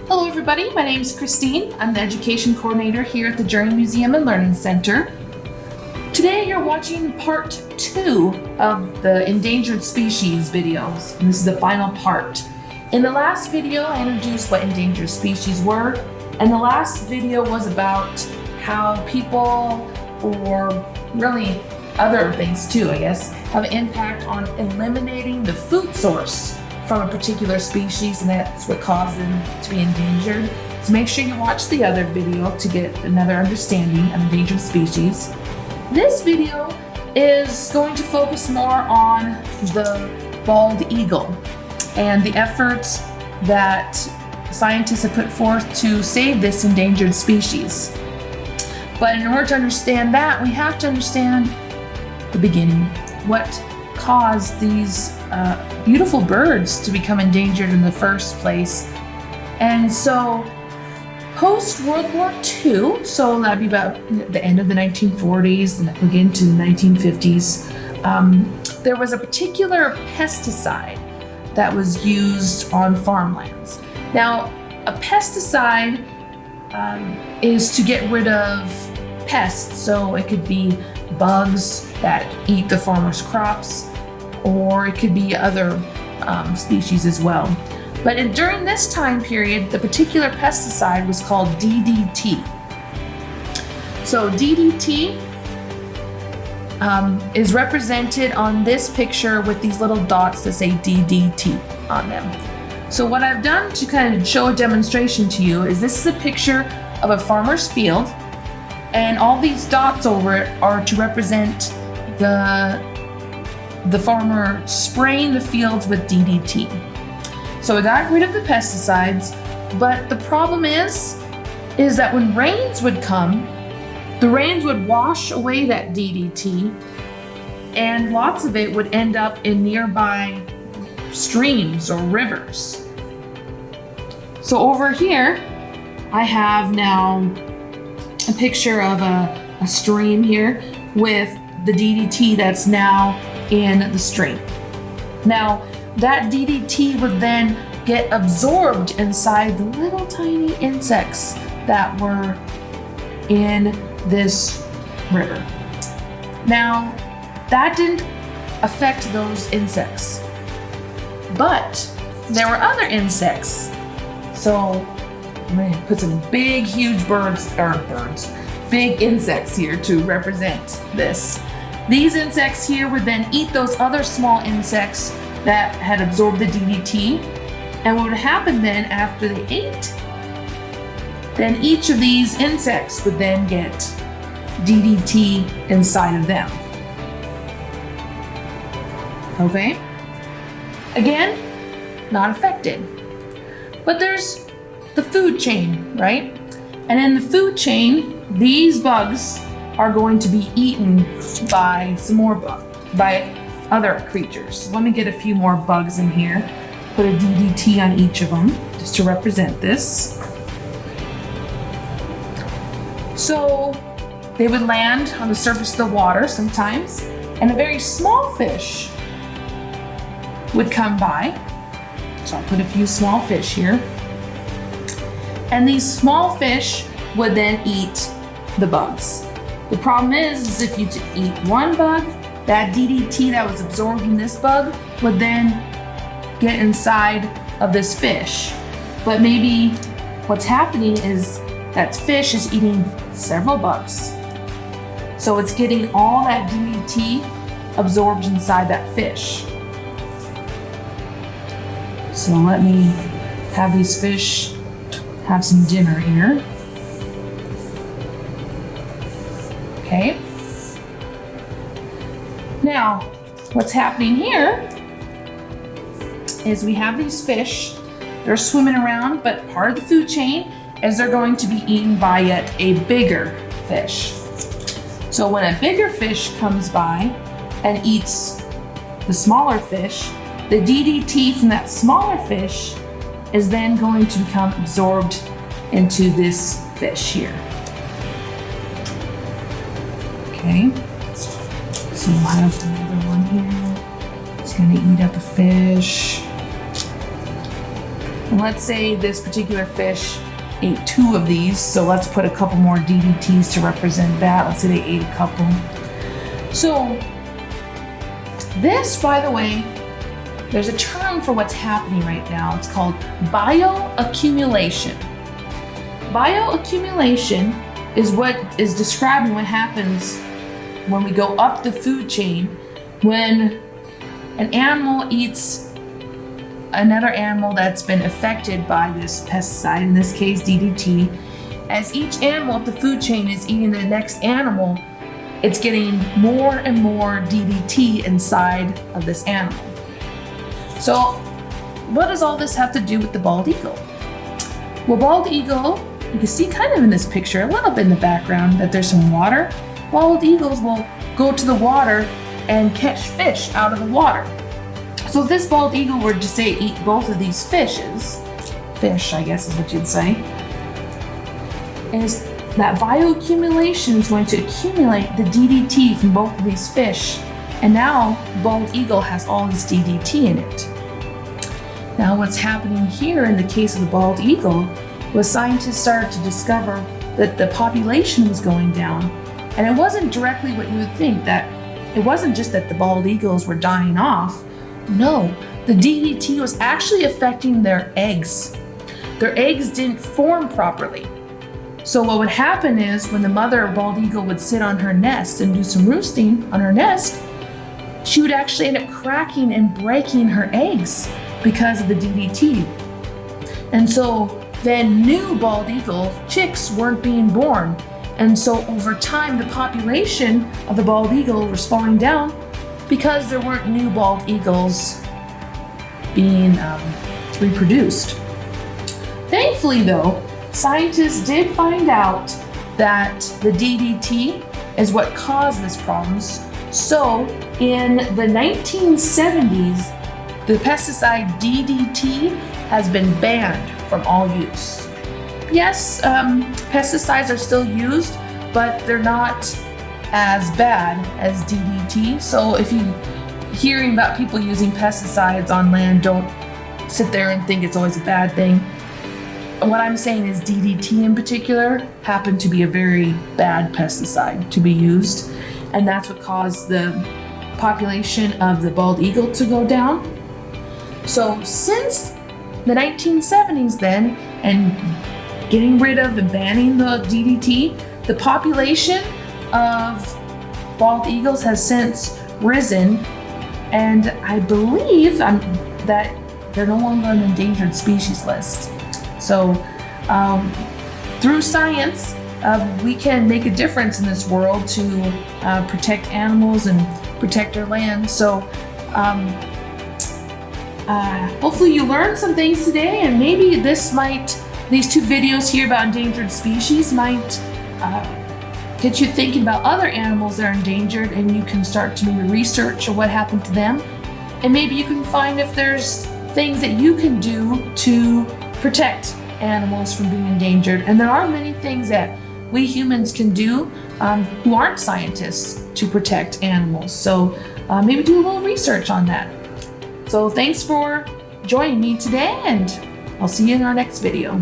Hello everybody, my name is Christine. I'm the Education Coordinator here at the Journey Museum and Learning Center. Today you're watching part 2 of the endangered species videos, and this is the final part. In the last video I introduced what endangered species were, and the last video was about how people, or really other things too I guess, have an impact on eliminating the food source from a particular species, and that's what caused them to be endangered. So make sure you watch the other video to get another understanding of endangered species. This video is going to focus more on the bald eagle and the efforts that scientists have put forth to save this endangered species. But in order to understand that, we have to understand the beginning. What caused these beautiful birds to become endangered in the first place. And so post-World War II, so that'd be about the end of the 1940s and we get into the 1950s, there was a particular pesticide that was used on farmlands. Now, a pesticide is to get rid of pests, so it could be bugs that eat the farmer's crops, or it could be other species as well. But during this time period, the particular pesticide was called DDT. So DDT is represented on this picture with these little dots that say DDT on them. So what I've done to kind of show a demonstration to you is this is a picture of a farmer's field, and all these dots over it are to represent the farmer spraying the fields with DDT. So I got rid of the pesticides, but the problem is that when rains would come, the rains would wash away that DDT, and lots of it would end up in nearby streams or rivers. So over here, I have now a picture of a stream here with the DDT that's now in the stream. Now, that DDT would then get absorbed inside the little tiny insects that were in this river. Now, that didn't affect those insects, but there were other insects. So I'm gonna put some big, huge big insects here to represent this. These insects here would then eat those other small insects that had absorbed the DDT. And what would happen then after they ate, then each of these insects would then get DDT inside of them. Okay? Again, not affected. But there's the food chain, right? And in the food chain, these bugs are going to be eaten by some more by other creatures. Let me get a few more bugs in here. Put a DDT on each of them just to represent this. So they would land on the surface of the water sometimes, and a very small fish would come by. So I'll put a few small fish here. And these small fish would then eat the bugs. The problem is if you eat one bug, that DDT that was absorbed in this bug would then get inside of this fish. But maybe what's happening is that fish is eating several bugs. So it's getting all that DDT absorbed inside that fish. So let me have these fish have some dinner here. Okay. Now, what's happening here is we have these fish. They're swimming around, but part of the food chain is they're going to be eaten by yet a bigger fish. So when a bigger fish comes by and eats the smaller fish, the DDT from that smaller fish is then going to become absorbed into this fish here. Okay, so we'll have another one here. It's gonna eat up a fish. And let's say this particular fish ate 2 of these, so let's put a couple more DDTs to represent that. Let's say they ate a couple. So this, by the way, there's a term for what's happening right now. It's called bioaccumulation. Bioaccumulation is what is describing what happens when we go up the food chain, when an animal eats another animal that's been affected by this pesticide, in this case DDT. As each animal up the food chain is eating the next animal, it's getting more and more DDT inside of this animal. So what does all this have to do with the bald eagle? Well, bald eagle, you can see kind of in this picture, a little bit in the background, that there's some water. Bald eagles will go to the water and catch fish out of the water. So if this bald eagle were to say eat both of these fish, I guess is what you'd say, is that bioaccumulation is going to accumulate the DDT from both of these fish. And now bald eagle has all this DDT in it. Now what's happening here in the case of the bald eagle was scientists started to discover that the population was going down. And it wasn't directly what you would think, that it wasn't just that the bald eagles were dying off. No, the DDT was actually affecting their eggs. Their eggs didn't form properly. So what would happen is when the mother bald eagle would sit on her nest and do some roosting on her nest, she would actually end up cracking and breaking her eggs because of the DDT. And so then new bald eagle chicks weren't being born. And so over time, the population of the bald eagle was falling down because there weren't new bald eagles being reproduced. Thankfully though, scientists did find out that the DDT is what caused these problems. So in the 1970s, the pesticide DDT has been banned from all use. Yes, pesticides are still used, but they're not as bad as DDT. So if you're hearing about people using pesticides on land, don't sit there and think it's always a bad thing. What I'm saying is DDT in particular happened to be a very bad pesticide to be used, and that's what caused the population of the bald eagle to go down. So since the 1970s then, and getting rid of and banning the DDT, the population of bald eagles has since risen, and I believe that they're no longer on the endangered species list. So through science, we can make a difference in this world to protect animals and protect our land. So hopefully you learned some things today, and maybe these 2 videos here about endangered species might get you thinking about other animals that are endangered, and you can start to maybe research what happened to them. And maybe you can find if there's things that you can do to protect animals from being endangered. And there are many things that we humans can do who aren't scientists to protect animals. So maybe do a little research on that. So thanks for joining me today, and I'll see you in our next video.